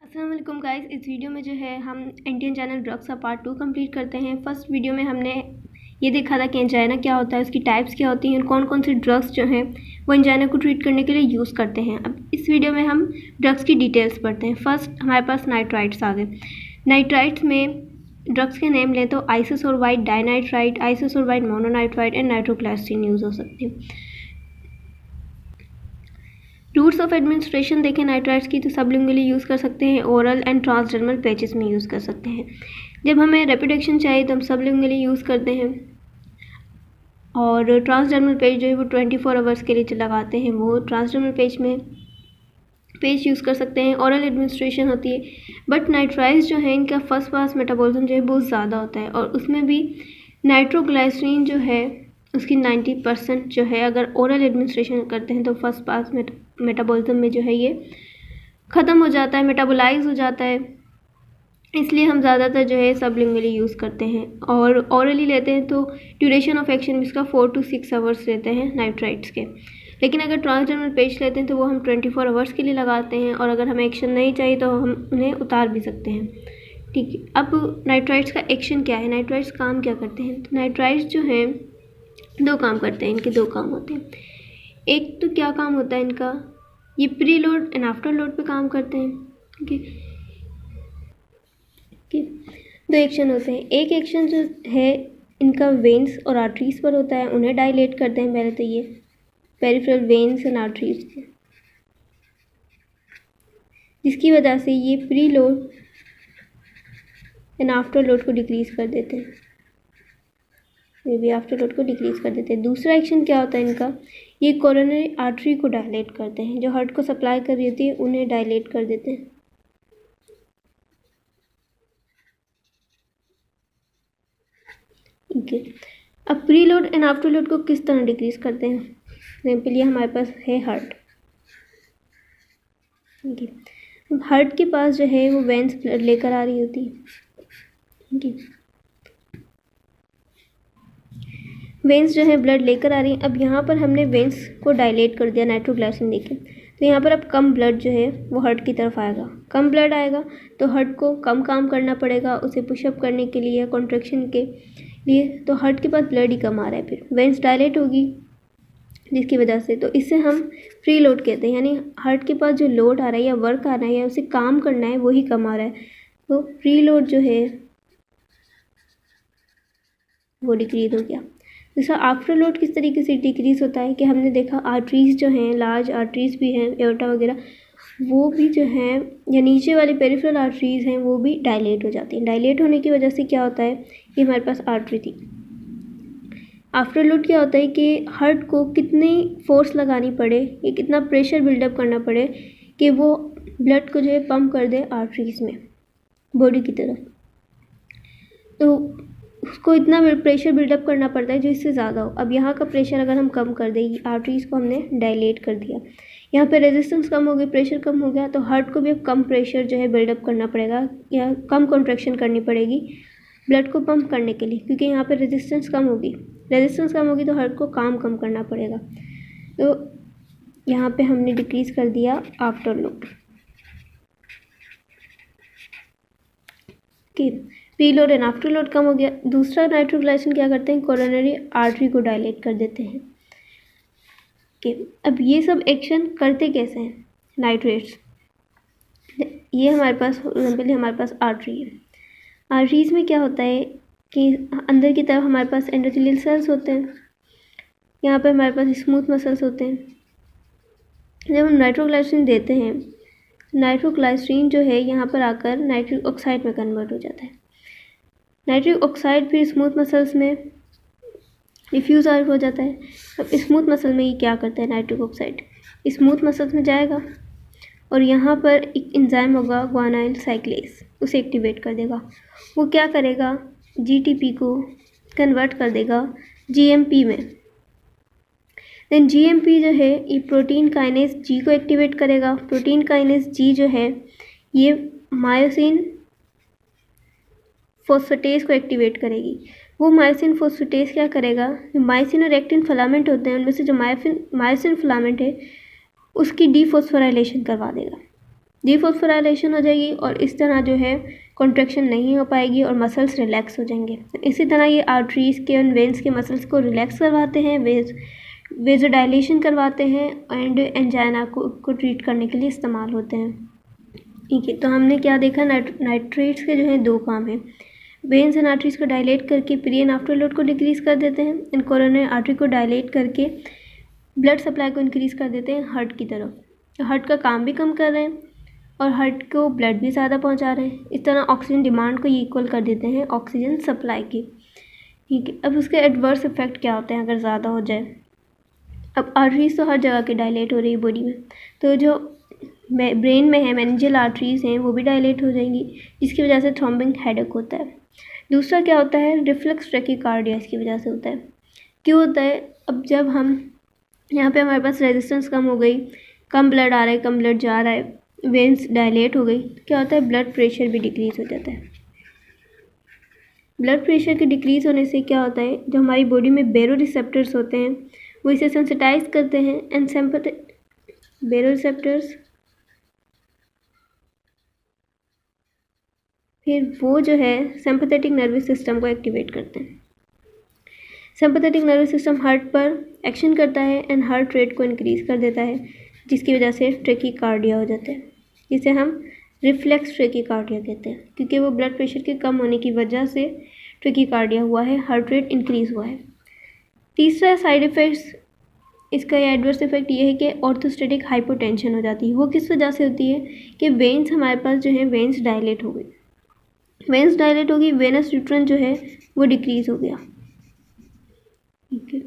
अस्सलाम वालेकुम गाइस, इस वीडियो में जो है हम इंडियन चैनल ड्रग्स का पार्ट 2 कंप्लीट करते हैं। फर्स्ट वीडियो में हमने ये देखा था कि एंजाइना क्या होता है, उसकी टाइप्स क्या होती हैं, कौन कौन से ड्रग्स जो हैं वो एंजाइना को ट्रीट करने के लिए यूज़ करते हैं। अब इस वीडियो में हम ड्रग्स की डिटेल्स पढ़ते हैं। फर्स्ट हमारे पास नाइट्राइट्स आ गए। नाइट्राइट्स में ड्रग्स के नेम लें तो isosorbide dinitrite, isosorbide mononitrite and nitroglycerin use हो सकते हैं। रूट्स ऑफ एडमिनिस्ट्रेशन देखें नाइट्राइट्स की तो सबलिंगुअली यूज़ कर सकते हैं, ओरल एंड ट्रांसडर्मल पैचेस में यूज़ कर सकते हैं। जब हमें रैपिड एक्शन चाहिए तो हम सबलिंगुअली यूज़ करते हैं, और ट्रांसडर्मल पेज जो है वो 24 आवर्स के लिए लगाते हैं, वो ट्रांसडर्मल पेज में पेज यूज़ कर सकते हैं। ओरल एडमिनिस्ट्रेशन होती है, बट नाइट्राइट्स जो है इनका फर्स्ट पास मेटाबॉलिज्म जो है बहुत ज़्यादा होता है, और उसमें भी नाइट्रोग्लिसरीन जो है उसकी 90% जो है अगर ओरल एडमिनिस्ट्रेशन करते हैं तो फर्स्ट पास मेटाबॉलिज्म में जो है ये ख़त्म हो जाता है, मेटाबोलाइज हो जाता है। इसलिए हम ज़्यादातर जो है सबलिंगुअली यूज़ करते हैं, और ओरली लेते हैं तो ड्यूरेशन ऑफ एक्शन इसका 4 to 6 आवर्स रहते हैं नाइट्राइट्स के। लेकिन अगर ट्रांसडर्मल पेस्ट लेते हैं तो वो हम 24 आवर्स के लिए लगाते हैं, और अगर हमें एक्शन नहीं चाहिए तो हम उन्हें उतार भी सकते हैं। ठीक है, अब नाइट्राइट्स का एक्शन क्या है, नाइट्राइट्स काम क्या करते हैं। तो नाइट्राइट्स जो हैं दो काम करते हैं, इनके दो काम होते हैं। एक तो क्या काम होता है इनका, ये pre load and after load पे काम करते हैं। दो एक्शन होते हैं। एक एक्शन जो है इनका वेन्स और आर्टरीज पर होता है, उन्हें डायलेट करते हैं पहले तो ये पेरिफेरल वेन्स एंड आर्टरीज, जिसकी वजह से ये pre load and after load को डिक्रीज कर देते हैं, ये भी आफ्टर लोड को डिक्रीज कर देते हैं। दूसरा एक्शन क्या होता है इनका, ये कोरोनरी आर्टरी को डायलेट करते हैं, जो हार्ट को सप्लाई कर रही होती है उन्हें डायलेट कर देते हैं। ठीक है, अब pre load and after load को किस तरह डिक्रीज करते हैं। एग्जाम्पल ये हमारे पास है हार्ट। ठीक है, हार्ट के पास जो है वो वेन्स ब्लड लेकर आ रही होती है। ठीक है, वेन्स जो है ब्लड लेकर आ रही हैं। अब यहाँ पर हमने वेन्स को डायलेट कर दिया नाइट्रोग्लिसरीन देके, तो यहाँ पर अब कम ब्लड जो है वो हार्ट की तरफ आएगा। कम ब्लड आएगा तो हार्ट को कम काम करना पड़ेगा उसे पुशअप करने के लिए, कॉन्ट्रैक्शन के लिए, तो हार्ट के पास ब्लड ही कम आ रहा है, फिर वेन्स डायलेट होगी जिसकी वजह से, तो इससे हम फ्री लोड कहते हैं, यानी हार्ट के पास जो लोड आ रहा है या वर्क आ रहा है या उसे काम करना है वही कम आ रहा है, तो फ्री लोड जो है वो डिक्रीज हो गया। दूसरा आफ्टर लोड किस तरीके से डिक्रीज होता है कि हमने देखा आर्टरीज जो हैं, लार्ज आर्टरीज भी हैं, एओर्टा वगैरह, वो भी जो हैं, या नीचे वाली पेरिफेरल आर्टरीज हैं वो भी डायलेट हो जाती हैं। डायलेट होने की वजह से क्या होता है, ये हमारे पास आर्टरी थी। आफ्टर लोड क्या होता है कि हार्ट को कितनी फोर्स लगानी पड़े, ये कितना प्रेशर बिल्डअप करना पड़े कि वो ब्लड को जो है पम्प कर दे आर्टरीज में बॉडी की तरफ, तो उसको इतना प्रेशर बिल्डअप करना पड़ता है जो इससे ज़्यादा हो। अब यहाँ का प्रेशर अगर हम कम कर दें, आर्टरीज को हमने डायलेट कर दिया, यहाँ पे रेजिस्टेंस कम हो गई, प्रेशर कम हो गया, तो हार्ट को भी अब कम प्रेशर जो है बिल्डअप करना पड़ेगा या कम कॉन्ट्रैक्शन करनी पड़ेगी ब्लड को पंप करने के लिए, क्योंकि यहाँ पे रेजिस्टेंस कम होगी। रेजिस्टेंस कम होगी तो हार्ट को काम कम करना पड़ेगा, तो यहाँ पे हमने डिक्रीज कर दिया afterload. Preload and afterload कम हो गया। दूसरा नाइट्रोग्लिसरीन क्या करते हैं, कोरोनरी आर्टरी को डायलेट कर देते हैं। अब ये सब एक्शन करते कैसे हैं नाइट्रेट्स, ये हमारे पास एग्जाम्पल हमारे पास आर्टरी है। आर्टरीज में क्या होता है कि अंदर की तरफ हमारे पास एंडोथेलियल सेल्स होते हैं, यहाँ पे हमारे पास स्मूथ मसल्स होते हैं। जब हम नाइट्रोग्लिसरीन देते हैं, नाइट्रोग्लिसरीन जो है यहाँ पर आकर नाइट्रिक ऑक्साइड में कन्वर्ट हो जाता है। नाइट्रिक ऑक्साइड फिर स्मूथ मसल्स में डिफ्यूज़ हो जाता है। अब स्मूथ मसल में ये क्या करता है, नाइट्रिक ऑक्साइड स्मूथ मसल्स में जाएगा और यहाँ पर एक एंजाइम होगा ग्वानाइल साइक्लेज, उसे एक्टिवेट कर देगा। वो क्या करेगा, जीटीपी को कन्वर्ट कर देगा जीएमपी में। देन जीएमपी जो है ये प्रोटीन काइनेज जी को एक्टिवेट करेगा। प्रोटीन काइनेज जी जो है ये मायोसिन फॉस्फेटेज को एक्टिवेट करेगी। वो मायोसिन फॉस्फेटेज क्या करेगा, मायोसिन और एक्टिन फिलामेंट होते हैं, उनमें से जो मायोसिन फिलामेंट है उसकी डीफॉस्फोराइलेशन करवा देगा। डिफॉस्फोराइलेशन हो जाएगी और इस तरह जो है कॉन्ट्रैक्शन नहीं हो पाएगी और मसल्स रिलैक्स हो जाएंगे। इसी तरह ये आर्टरीज़ के और वेंस के मसल्स को रिलैक्स करवाते हैं, वेजोडाइलेशन करवाते हैं एंड एंजाइना को ट्रीट करने के लिए इस्तेमाल होते हैं। ठीक है, तो हमने क्या देखा, नाइट्रेट्स के जो है दो काम हैं। वेन्स एंड आर्टरीज को डायलेट करके प्री एंड आफ्टर लोड को डिक्रीज़ कर देते हैं एंड कोरोनरी आर्टरी को डायलेट करके ब्लड सप्लाई को इंक्रीज़ कर देते हैं हार्ट की तरफ। हार्ट का काम भी कम कर रहे हैं और हार्ट को ब्लड भी ज़्यादा पहुंचा रहे हैं। इस तरह ऑक्सीजन डिमांड को इक्वल कर देते हैं ऑक्सीजन सप्लाई की। ठीक है, अब उसके एडवर्स इफेक्ट क्या होते हैं अगर ज़्यादा हो जाए। अब आर्टरीज तो हर जगह के डायलेट हो रही है बॉडी में, तो जो ब्रेन में है मेनिंजियल आर्टरीज हैं वो भी डायलेट हो जाएंगी, जिसकी वजह से थ्रोम्बिंग हेडेक होता है। दूसरा क्या होता है, रिफ्लेक्स टैकीकार्डिया इसकी वजह से होता है। क्यों होता है, अब जब हम यहाँ पे हमारे पास रेजिस्टेंस कम हो गई, कम ब्लड आ रहा है, कम ब्लड जा रहा है, वेन्स डायलेट हो गई, तो क्या होता है, ब्लड प्रेशर भी डिक्रीज़ हो जाता है। ब्लड प्रेशर के डिक्रीज़ होने से क्या होता है, जो हमारी बॉडी में बेरो रिसेप्टर्स होते हैं वो इसे सेंसिटाइज करते हैं एंड बेरो रिसेप्टर्स फिर वो जो है सिंपैथेटिक नर्वस सिस्टम को एक्टिवेट करते हैं। सिंपैथेटिक नर्वस सिस्टम हार्ट पर एक्शन करता है एंड हार्ट रेट को इंक्रीज़ कर देता है, जिसकी वजह से ट्रैकीकार्डिया हो जाता है, जिसे हम रिफ्लेक्स ट्रैकीकार्डिया कहते हैं, क्योंकि वो ब्लड प्रेशर के कम होने की वजह से ट्रैकीकार्डिया हुआ है, हार्ट रेट इंक्रीज़ हुआ है। तीसरा साइड इफ़ेक्ट्स इसका एडवर्स इफेक्ट ये है कि ऑर्थोस्टेटिक हाइपोटेंशन हो जाती है। वो किस वजह से होती है कि वेन्स हमारे पास जो है वेन्स डायलेट हो गई, वेन्स डायलेट होगी, वेनस रिटर्न जो है वो डिक्रीज़ हो गया। ठीक है,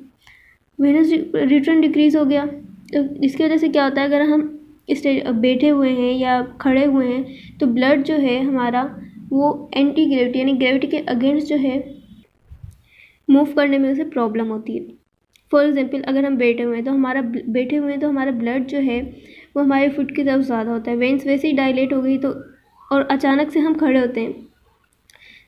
वेनस रिटर्न डिक्रीज़ हो गया, तो इसकी वजह से क्या होता है, अगर हम बैठे हुए हैं या खड़े हुए हैं तो ब्लड जो है हमारा वो एंटी ग्रेविटी यानी ग्रेविटी के अगेंस्ट जो है मूव करने में उसे प्रॉब्लम होती है। फॉर एग्जांपल अगर हम बैठे हुए हैं तो हमारा ब्लड जो है वो हमारे फुट की तरफ ज़्यादा होता है, वेन्स वैसे ही डायलेट हो गई तो, और अचानक से हम खड़े होते हैं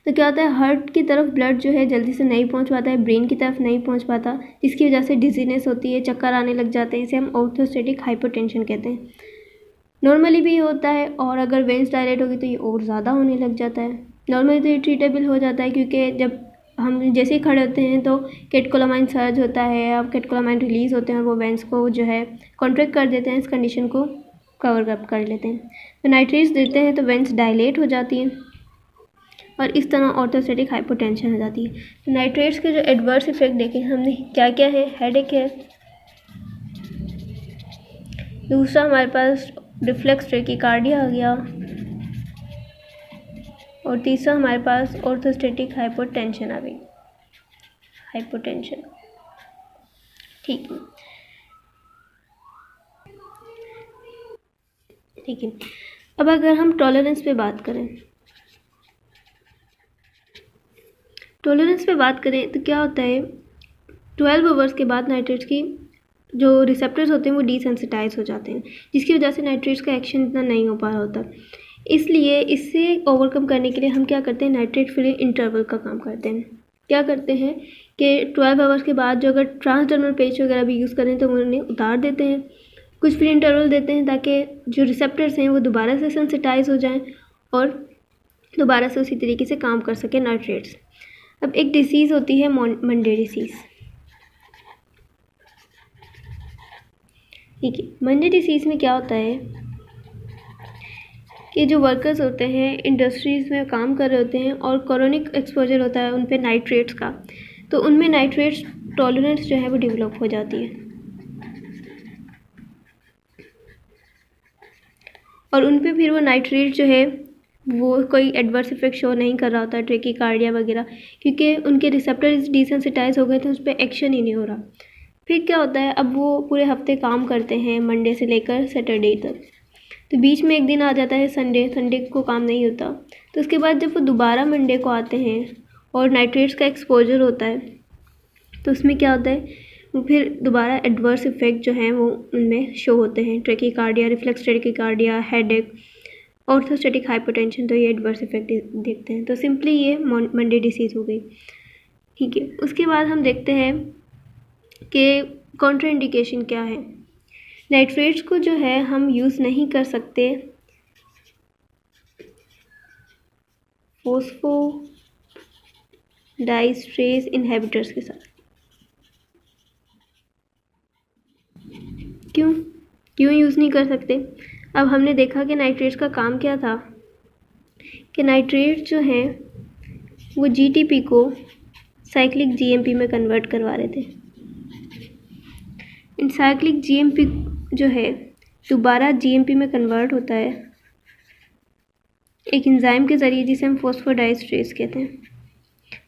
तो क्या होता है, हार्ट की तरफ ब्लड जो है जल्दी से नहीं पहुंच पाता है, ब्रेन की तरफ नहीं पहुंच पाता, जिसकी वजह से डिजीनेस होती है, चक्कर आने लग जाते हैं। इसे हम ऑर्थोस्टेटिक हाइपोटेंशन कहते हैं। नॉर्मली भी होता है और अगर वेन्स डायलेट होगी तो ये और ज़्यादा होने लग जाता है। नॉर्मली तो ये ट्रीटेबल हो जाता है, क्योंकि जब हम जैसे ही खड़े होते हैं तो कैटेकोलामाइन सर्ज होता है, अब कैटेकोलामाइन रिलीज़ होते हैं और वो वेन्स को जो है कॉन्ट्रैक्ट कर देते हैं, इस कंडीशन को कवर अप कर लेते हैं। तो नाइट्रेट्स देते हैं तो वेन्स डायलेट हो जाती हैं और इस तरह ऑर्थोस्टेटिक हाइपोटेंशन हो जाती है। तो नाइट्रेट्स के जो एडवर्स इफेक्ट देखे हमने क्या क्या है, हेडेक है, दूसरा हमारे पास रिफ्लेक्स टैकीकार्डिया आ गया और तीसरा हमारे पास ऑर्थोस्टेटिक हाइपोटेंशन आ गई, हाइपोटेंशन। ठीक है, ठीक है। अब अगर हम टॉलरेंस पे बात करें, तो क्या होता है, 12 आवर्स के बाद नाइट्रेट्स की जो रिसेप्टर्स होते हैं वो डिसेंसिटाइज हो जाते हैं, जिसकी वजह से नाइट्रेट्स का एक्शन इतना नहीं हो पा रहा होता। इसलिए इससे ओवरकम करने के लिए हम क्या करते हैं, नाइट्रेट फ्री इंटरवल का काम करते हैं। क्या करते हैं कि 12 आवर्स के बाद जो अगर ट्रांसडर्मल पेच वगैरह भी यूज़ करें तो उन्हें उतार देते हैं, कुछ फ्री इंटरवल देते हैं ताकि जो रिसेप्टर्स हैं वो दोबारा से सेंसिटाइज हो जाएं और दोबारा से उसी तरीके से काम कर सके नाइट्रेट्स। अब एक डिसीज़ होती है मंडे डिसीज़। ठीक है, मंडे डिसीज़ में क्या होता है कि जो वर्कर्स होते हैं इंडस्ट्रीज़ में काम कर रहे होते हैं और क्रोनिक एक्सपोजर होता है उन पे नाइट्रेट्स का, तो उनमें नाइट्रेट्स टॉलरेंस जो है वो डेवलप हो जाती है और उन पे फिर वो नाइट्रेट जो है वो कोई एडवर्स इफेक्ट शो नहीं कर रहा होता, ट्रैकीकार्डिया वगैरह, क्योंकि उनके रिसेप्टर डिसेंसिटाइज हो गए थे, उस पर एक्शन ही नहीं हो रहा। फिर क्या होता है, अब वो पूरे हफ्ते काम करते हैं मंडे से लेकर सैटरडे तक, तो बीच में एक दिन आ जाता है संडे को काम नहीं होता, तो उसके बाद जब वो दोबारा मंडे को आते हैं और नाइट्रेट्स का एक्सपोजर होता है तो उसमें क्या होता है, वो फिर दोबारा एडवर्स इफेक्ट जो हैं वो उनमें शो होते हैं, tachycardia, reflex tachycardia, headache, orthostatic hypotension, तो ये एडवर्स इफेक्ट देखते हैं। तो सिंपली ये मंडे डिसीज़ हो गई। ठीक है, उसके बाद हम देखते हैं कि कॉन्ट्राइंडिकेशन क्या है। नाइट्रेट्स को जो है हम यूज़ नहीं कर सकते फॉस्फोडाइस्ट्रेस इनहिबिटर्स के साथ। क्यों यूज़ नहीं कर सकते? अब हमने देखा कि नाइट्रेट्स का काम क्या था, कि नाइट्रेट जो हैं वो जीटीपी को साइक्लिक जीएमपी में कन्वर्ट करवा रहे थे। इन साइक्लिक जीएमपी जो है दोबारा जीएमपी में कन्वर्ट होता है एक एंजाइम के ज़रिए जिसे हम फॉस्फोडाइस्ट्रेस कहते हैं।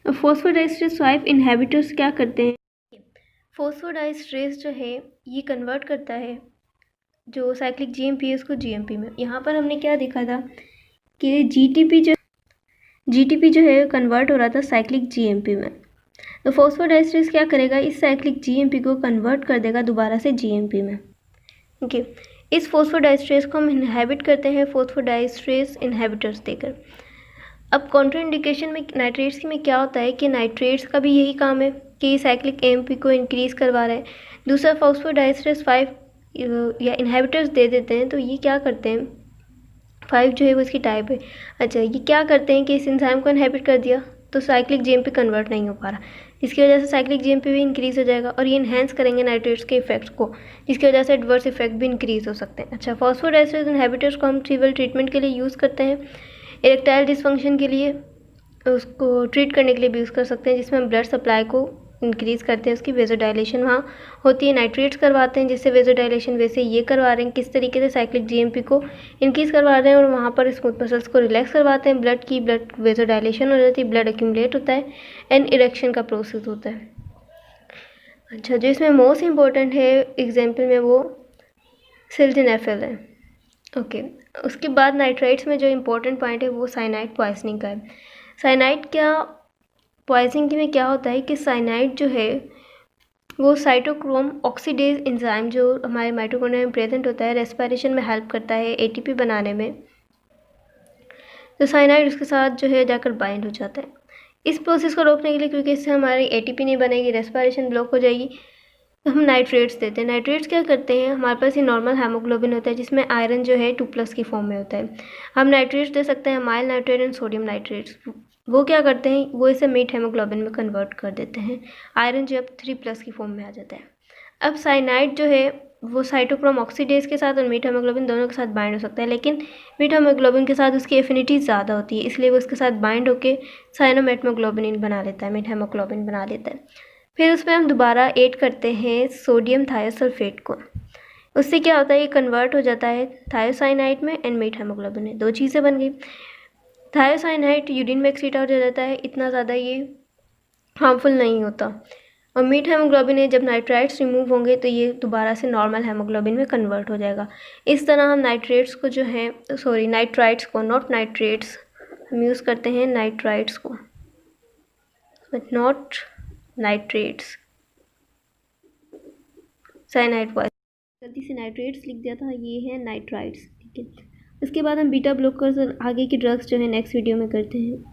अब फॉस्फोडाइस्ट्रेस 5 इनहिबिटर्स क्या करते हैं? फॉस्फोडाइस्ट्रेस जो है ये कन्वर्ट करता है जो साइक्लिक जीएमपी है उसको जीएमपी में। यहाँ पर हमने क्या देखा था कि जीटीपी जो है कन्वर्ट हो रहा था साइक्लिक जीएमपी में। तो फॉस्फोडाइस्ट्रेस क्या करेगा, इस साइक्लिक जीएमपी को कन्वर्ट कर देगा दोबारा से जीएमपी में। ओके, इस फॉस्फोडाइस्ट्रेस को हम इनहिबिट करते हैं फॉस्फोडाइस्ट्रेस इनहिबिटर्स देकर। अब कॉन्ट्राइंडिकेशन में नाइट्रेट्स में क्या होता है कि नाइट्रेट्स का भी यही काम है कि साइक्लिक एएमपी को इंक्रीज़ करवा रहा है। दूसरा फॉस्फोडाइस्ट्रेस 5 या इनहिबिटर्स दे देते हैं, तो ये क्या करते हैं, 5 जो है वो इसकी टाइप है। अच्छा, ये क्या करते हैं कि इस एंजाइम को इनहिबिट कर दिया तो साइक्लिक जीएमपी कन्वर्ट नहीं हो पा रहा, जिसकी वजह से साइक्लिक जीएमपी भी इंक्रीज़ हो जाएगा और ये इन्हेंस करेंगे नाइट्रेट्स के इफेक्ट को, जिसकी वजह से एडवर्स इफेक्ट भी इंक्रीज़ हो सकते हैं। अच्छा, फॉस्फोडाइस्ट्रेस इनहिबिटर्स को हम ट्रिवल ट्रीटमेंट के लिए यूज़ करते हैं, इरेक्टाइल डिसफंक्शन के लिए उसको ट्रीट करने के लिए भी यूज़ कर सकते हैं, जिसमें हम ब्लड सप्लाई को इंक्रीज़ करते हैं, उसकी वेजोडाइलेशन वहाँ होती है, नाइट्रेट्स करवाते हैं जिससे वेजोडाइलेशन, वैसे ये करवा रहे हैं किस तरीके से साइक्लिक जीएमपी को इंक्रीज़ करवा रहे हैं और वहाँ पर स्मूथ मसल्स को रिलैक्स करवाते हैं, ब्लड वेजोडाइलेशन हो जाती है, ब्लड एक्यूमुलेट होता है एंड इरेक्शन का प्रोसेस होता है। अच्छा, जो इसमें मोस्ट इम्पॉर्टेंट है एग्जाम्पल में वो सिल्डेनाफिल है। ओके, उसके बाद नाइट्राइट्स में जो इम्पोर्टेंट पॉइंट है वो साइनाइड पॉइजनिंग का है। साइनाइड पॉइजनिंग में क्या होता है कि साइनाइड जो है वो साइटोक्रोम ऑक्सीडेज एंजाइम जो हमारे माइटोकॉन्ड्रिया में प्रेजेंट होता है, रेस्पिरेशन में हेल्प करता है एटीपी बनाने में, तो साइनाइड उसके साथ जो है जाकर बाइंड हो जाता है। इस प्रोसेस को रोकने के लिए, क्योंकि इससे हमारी एटीपी नहीं बनेगी, रेस्पिरेशन ब्लॉक हो जाएगी, तो हम नाइट्रेट्स देते हैं। नाइट्रेट्स क्या करते हैं, हमारे पास ये नॉर्मल हेमोग्लोबिन होता है जिसमें आयरन जो है 2+ की फॉर्म में होता है। हम नाइट्रेट्स दे सकते हैं, mile nitrate and sodium nitrates. वो क्या करते हैं, वो इसे मीट हेमोग्लोबिन में कन्वर्ट कर देते हैं, आयरन जो अब 3+ की फॉर्म में आ जाता है। अब साइनाइड जो है वो साइटोक्रोम ऑक्सीडेज के साथ और मीट हेमोग्लोबिन दोनों के साथ बाइंड हो सकता है, लेकिन मीट हेमोग्लोबिन के साथ उसकी एफिनिटी ज़्यादा होती है, इसलिए वो उसके साथ बाइंड होकर साइनोमेटमोग्लोबिन बना लेता है, मीट हेमोग्लोबिन बना लेता है। फिर उसमें हम दोबारा ऐड करते हैं सोडियम थायोसल्फेट को, उससे क्या होता है, ये कन्वर्ट हो जाता है थायोसाइनाइड में एंड मीट हेमोग्लोबिन में, 2 चीज़ें बन गई। थायोसाइनाइड यूरिन में एक्सक्रीट आउट हो जाता है, इतना ज़्यादा ये हार्मफुल नहीं होता, और मीट हेमोग्लोबिन है जब नाइट्राइट्स रिमूव होंगे तो ये दोबारा से नॉर्मल हेमोग्लोबिन में कन्वर्ट हो जाएगा। इस तरह हम नाइट्रेट्स को जो है नाइट्राइट्स को, नॉट नाइट्रेट्स, हम यूज़ करते हैं नाइट्राइट्स को बट नॉट नाइट्रेट्स। साइनाइड गलती से नाइट्रेट्स लिख दिया था, ये है नाइट्राइट्स, ठीक है। उसके बाद हम बीटा ब्लॉकर्स और आगे की ड्रग्स जो है नेक्स्ट वीडियो में करते हैं।